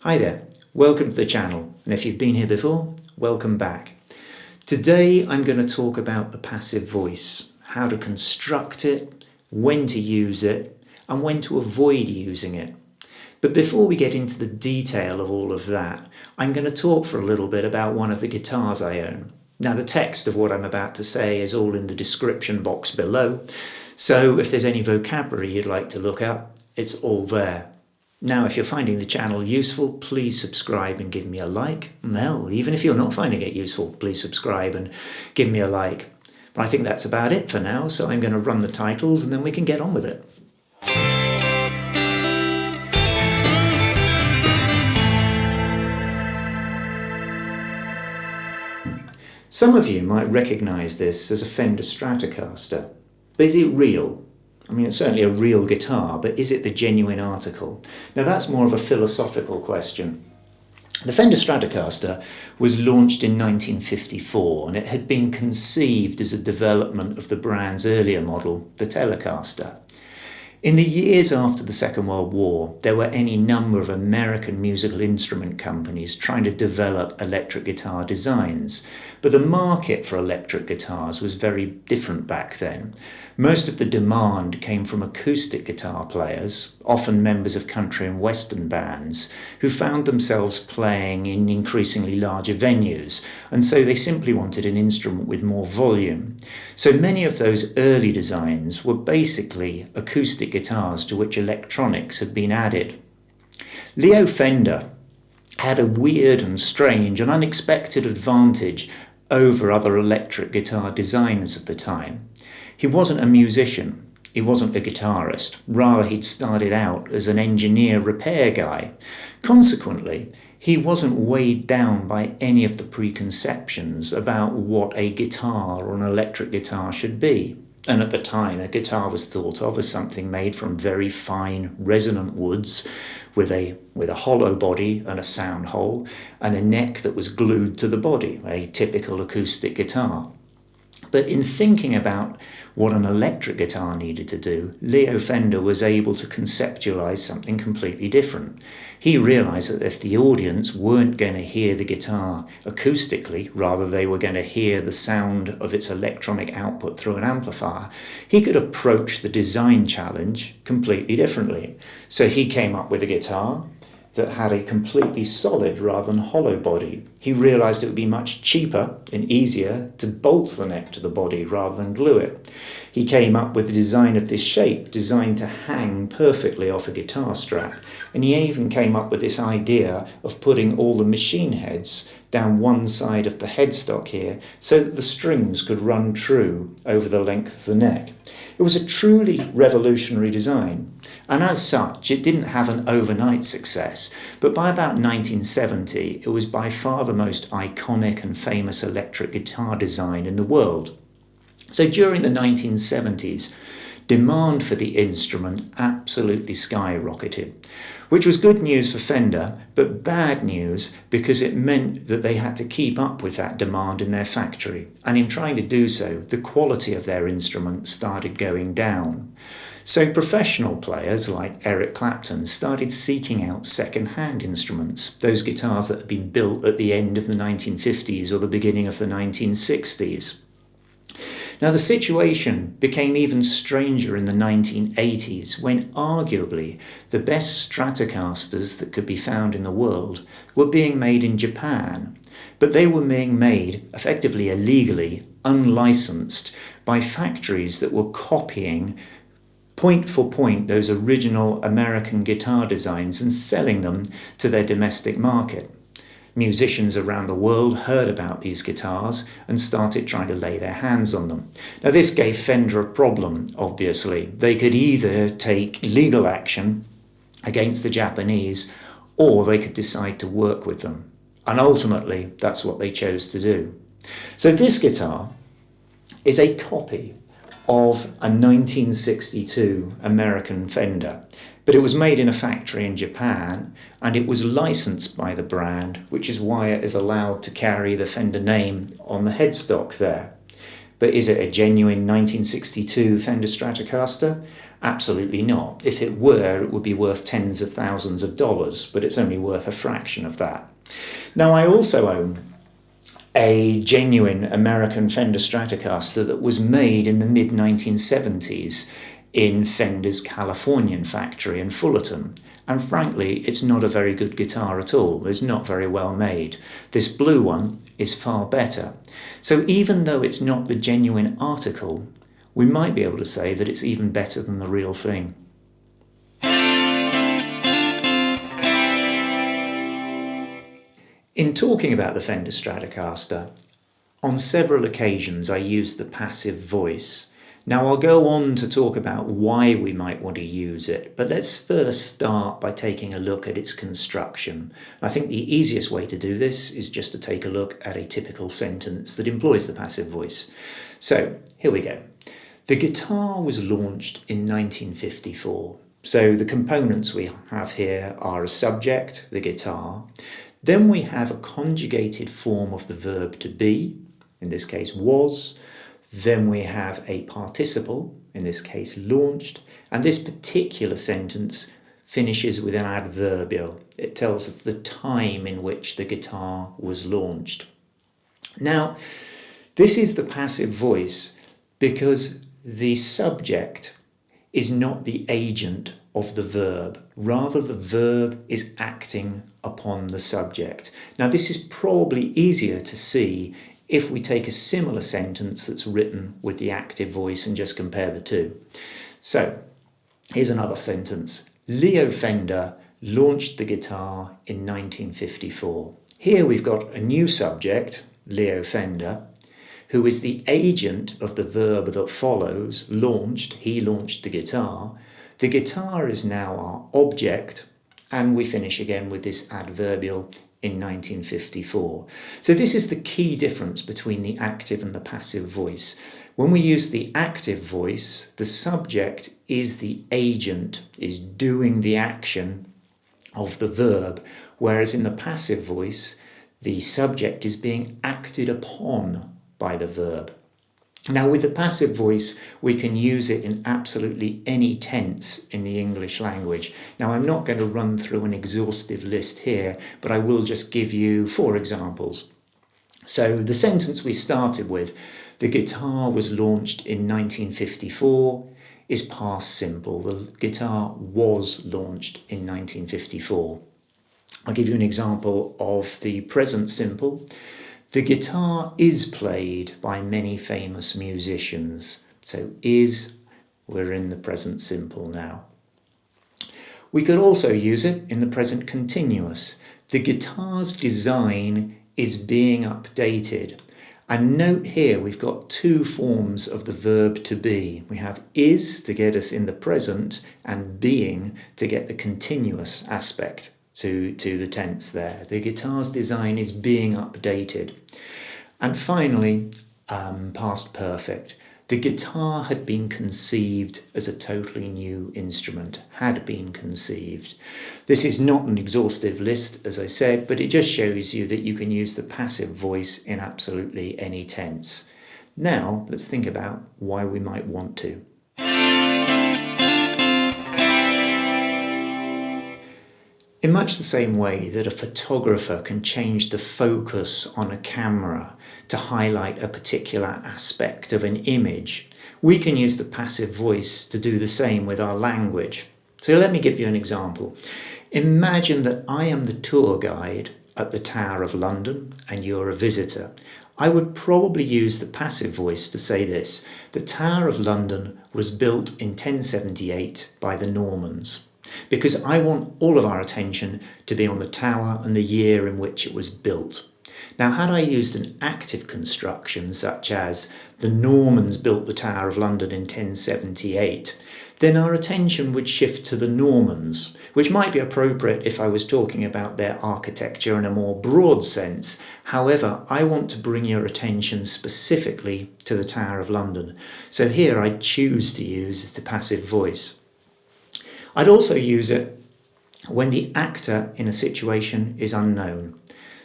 Hi there, welcome to the channel, and if you've been here before, welcome back. Today I'm going to talk about the passive voice, how to construct it, when to use it, and when to avoid using it. But before we get into the detail of all of that, I'm going to talk for a little bit about one of the guitars I own. Now, the text of what I'm about to say is all in the description box below, so if there's any vocabulary you'd like to look up, it's all there. Now, if you're finding the channel useful, please subscribe and give me a like. Well, even if you're not finding it useful, please subscribe and give me a like. But I think that's about it for now, so I'm going to run the titles and then we can get on with it. Some of you might recognise this as a Fender Stratocaster. But is it real? I mean, it's certainly a real guitar, but is it the genuine article? Now, that's more of a philosophical question. The Fender Stratocaster was launched in 1954, and it had been conceived as a development of the brand's earlier model, the Telecaster. In the years after the Second World War, there were any number of American musical instrument companies trying to develop electric guitar designs, but the market for electric guitars was very different back then. Most of the demand came from acoustic guitar players, often members of country and western bands, who found themselves playing in increasingly larger venues, and so they simply wanted an instrument with more volume. So many of those early designs were basically acoustic guitars to which electronics had been added. Leo Fender had a weird and strange and unexpected advantage over other electric guitar designers of the time. He wasn't a musician, he wasn't a guitarist, rather he'd started out as an engineer repair guy. Consequently, he wasn't weighed down by any of the preconceptions about what a guitar or an electric guitar should be. And at the time, a guitar was thought of as something made from very fine resonant woods with a hollow body and a sound hole and a neck that was glued to the body, a typical acoustic guitar. But in thinking about what an electric guitar needed to do, Leo Fender was able to conceptualize something completely different. He realized that if the audience weren't going to hear the guitar acoustically, rather they were going to hear the sound of its electronic output through an amplifier, he could approach the design challenge completely differently. So he came up with a guitar that had a completely solid rather than hollow body. He realized it would be much cheaper and easier to bolt the neck to the body rather than glue it. He came up with the design of this shape designed to hang perfectly off a guitar strap, and he even came up with this idea of putting all the machine heads down one side of the headstock here so that the strings could run true over the length of the neck. It was a truly revolutionary design, and as such it didn't have an overnight success, but by about 1970 it was by far the most iconic and famous electric guitar design in the world. So during the 1970s, demand for the instrument absolutely skyrocketed, which was good news for Fender, but bad news because it meant that they had to keep up with that demand in their factory. And in trying to do so, the quality of their instrument started going down. So professional players like Eric Clapton started seeking out second-hand instruments, those guitars that had been built at the end of the 1950s or the beginning of the 1960s. Now, the situation became even stranger in the 1980s when arguably the best Stratocasters that could be found in the world were being made in Japan, but they were being made effectively illegally, unlicensed, by factories that were copying point for point those original American guitar designs and selling them to their domestic market. Musicians around the world heard about these guitars and started trying to lay their hands on them. Now, this gave Fender a problem, obviously. They could either take legal action against the Japanese, or they could decide to work with them. And ultimately, that's what they chose to do. So this guitar is a copy of a 1962 American Fender, but it was made in a factory in Japan, and it was licensed by the brand, which is why it is allowed to carry the Fender name on the headstock there. But is it a genuine 1962 Fender Stratocaster? Absolutely not. If it were, it would be worth tens of thousands of dollars, but it's only worth a fraction of that. Now, I also own a genuine American Fender Stratocaster that was made in the mid-1970s in Fender's Californian factory in Fullerton. And frankly, it's not a very good guitar at all. It's not very well made. This blue one is far better. So even though it's not the genuine article, we might be able to say that it's even better than the real thing. In talking about the Fender Stratocaster, on several occasions I used the passive voice. Now I'll go on to talk about why we might want to use it, but let's first start by taking a look at its construction. I think the easiest way to do this is just to take a look at a typical sentence that employs the passive voice. So here we go. The guitar was launched in 1954. So the components we have here are a subject, the guitar. Then we have a conjugated form of the verb to be, in this case was. Then we have a participle, in this case launched. And this particular sentence finishes with an adverbial. It tells us the time in which the guitar was launched. Now, this is the passive voice because the subject is not the agent of the verb. Rather, the verb is acting upon the subject. Now, this is probably easier to see if we take a similar sentence that's written with the active voice and just compare the two. So, here's another sentence. Leo Fender launched the guitar in 1954. Here we've got a new subject, Leo Fender, who is the agent of the verb that follows, launched. He launched the guitar. The guitar is now our object, and we finish again with this adverbial in 1954. So this is the key difference between the active and the passive voice. When we use the active voice, the subject is the agent, is doing the action of the verb, whereas in the passive voice, the subject is being acted upon by the verb. Now, with the passive voice, we can use it in absolutely any tense in the English language. Now, I'm not going to run through an exhaustive list here, but I will just give you 4 examples. So the sentence we started with, the guitar was launched in 1954, is past simple. The guitar was launched in 1954. I'll give you an example of the present simple. The guitar is played by many famous musicians. So is, we're in the present simple now. We could also use it in the present continuous. The guitar's design is being updated. And note here we've got 2 forms of the verb to be. We have is to get us in the present and being to get the continuous aspect to the tense there. The guitar's design is being updated. And finally, past perfect. The guitar had been conceived as a totally new instrument, had been conceived. This is not an exhaustive list, as I said, but it just shows you that you can use the passive voice in absolutely any tense. Now, let's think about why we might want to. In much the same way that a photographer can change the focus on a camera to highlight a particular aspect of an image, we can use the passive voice to do the same with our language. So let me give you an example. Imagine that I am the tour guide at the Tower of London and you're a visitor. I would probably use the passive voice to say this. The Tower of London was built in 1078 by the Normans. Because I want all of our attention to be on the tower and the year in which it was built. Now, had I used an active construction such as the Normans built the Tower of London in 1078, then our attention would shift to the Normans, which might be appropriate if I was talking about their architecture in a more broad sense. However, I want to bring your attention specifically to the Tower of London. So here I choose to use the passive voice. I'd also use it when the actor in a situation is unknown.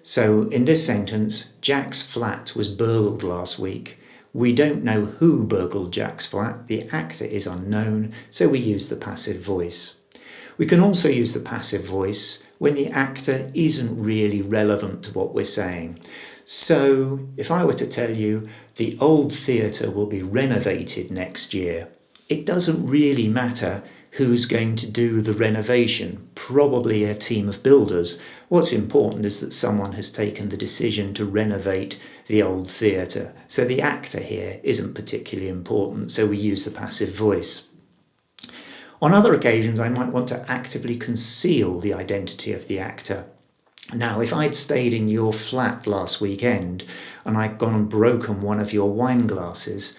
So in this sentence, Jack's flat was burgled last week. We don't know who burgled Jack's flat, the actor is unknown, so we use the passive voice. We can also use the passive voice when the actor isn't really relevant to what we're saying. So if I were to tell you the old theatre will be renovated next year, it doesn't really matter who's going to do the renovation, probably a team of builders. What's important is that someone has taken the decision to renovate the old theatre. So the actor here isn't particularly important, so we use the passive voice. On other occasions, I might want to actively conceal the identity of the actor. Now, if I'd stayed in your flat last weekend and I'd gone and broken one of your wine glasses,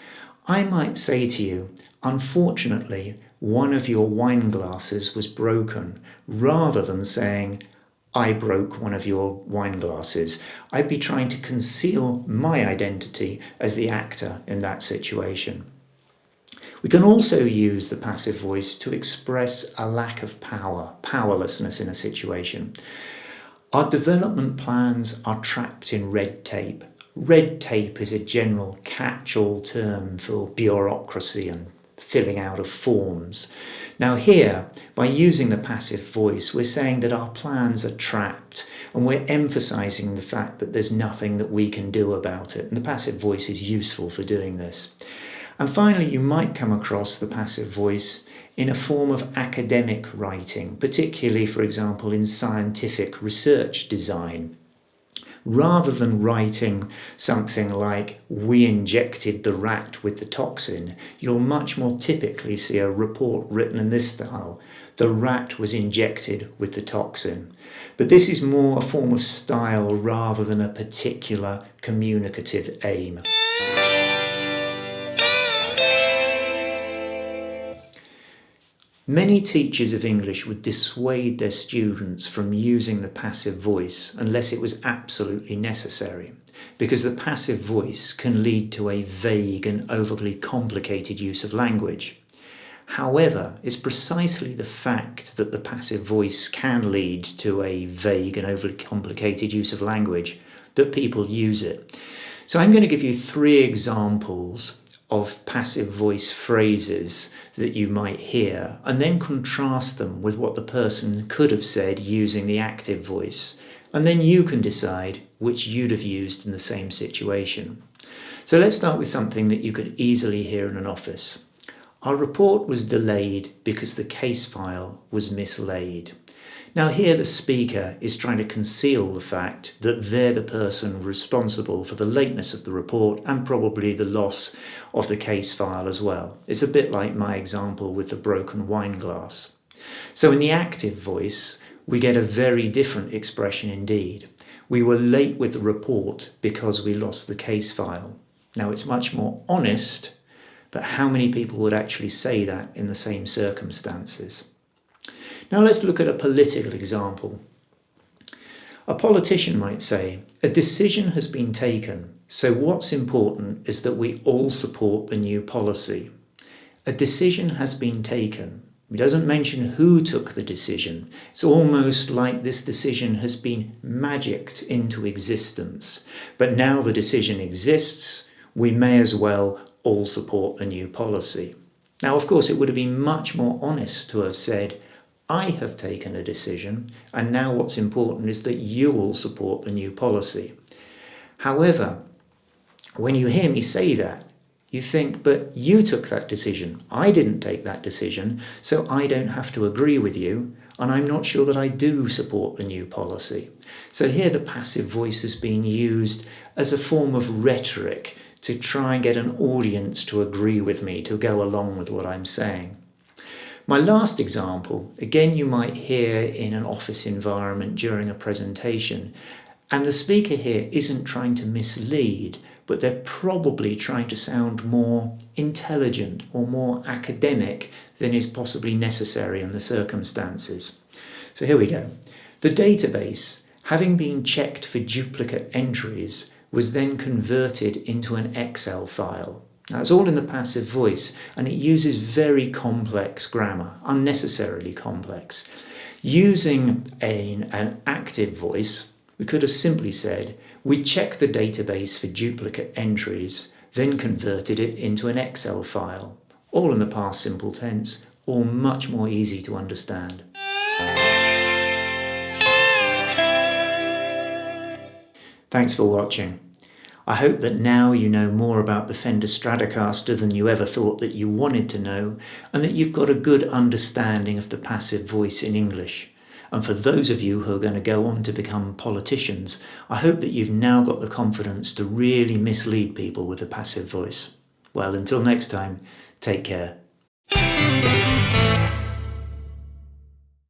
I might say to you, unfortunately, one of your wine glasses was broken, rather than saying, I broke one of your wine glasses. I'd be trying to conceal my identity as the actor in that situation. We can also use the passive voice to express a lack of powerlessness in a situation. Our development plans are trapped in red tape. Red tape is a general catch-all term for bureaucracy and filling out of forms. Now here, by using the passive voice, we're saying that our plans are trapped, and we're emphasising the fact that there's nothing that we can do about it, and the passive voice is useful for doing this. And finally, you might come across the passive voice in a form of academic writing, particularly, for example, in scientific research design. Rather than writing something like, we injected the rat with the toxin, you'll much more typically see a report written in this style, the rat was injected with the toxin. But this is more a form of style rather than a particular communicative aim. Many teachers of English would dissuade their students from using the passive voice unless it was absolutely necessary, because the passive voice can lead to a vague and overly complicated use of language. However, it's precisely the fact that the passive voice can lead to a vague and overly complicated use of language that people use it. So I'm going to give you 3 examples of passive voice phrases that you might hear, and then contrast them with what the person could have said using the active voice. And then you can decide which you'd have used in the same situation. So let's start with something that you could easily hear in an office. Our report was delayed because the case file was mislaid. Now here the speaker is trying to conceal the fact that they're the person responsible for the lateness of the report and probably the loss of the case file as well. It's a bit like my example with the broken wine glass. So in the active voice, we get a very different expression indeed. We were late with the report because we lost the case file. Now it's much more honest, but how many people would actually say that in the same circumstances? Now let's look at a political example. A politician might say, a decision has been taken, so what's important is that we all support the new policy. A decision has been taken. He doesn't mention who took the decision. It's almost like this decision has been magicked into existence. But now the decision exists, we may as well all support the new policy. Now, of course, it would have been much more honest to have said, I have taken a decision, and now what's important is that you all support the new policy. However, when you hear me say that, you think, but you took that decision. I didn't take that decision, so I don't have to agree with you, and I'm not sure that I do support the new policy. So here the passive voice is being used as a form of rhetoric to try and get an audience to agree with me, to go along with what I'm saying. My last example, again you might hear in an office environment during a presentation, and the speaker here isn't trying to mislead, but they're probably trying to sound more intelligent or more academic than is possibly necessary in the circumstances. So here we go. The database, having been checked for duplicate entries, was then converted into an Excel file. Now, it's all in the passive voice, and it uses very complex grammar, unnecessarily complex. Using an active voice, we could have simply said, we check the database for duplicate entries, then converted it into an Excel file, all in the past simple tense, all much more easy to understand. Thanks for watching. I hope that now you know more about the Fender Stratocaster than you ever thought that you wanted to know, and that you've got a good understanding of the passive voice in English. And for those of you who are going to go on to become politicians, I hope that you've now got the confidence to really mislead people with the passive voice. Well, until next time, take care.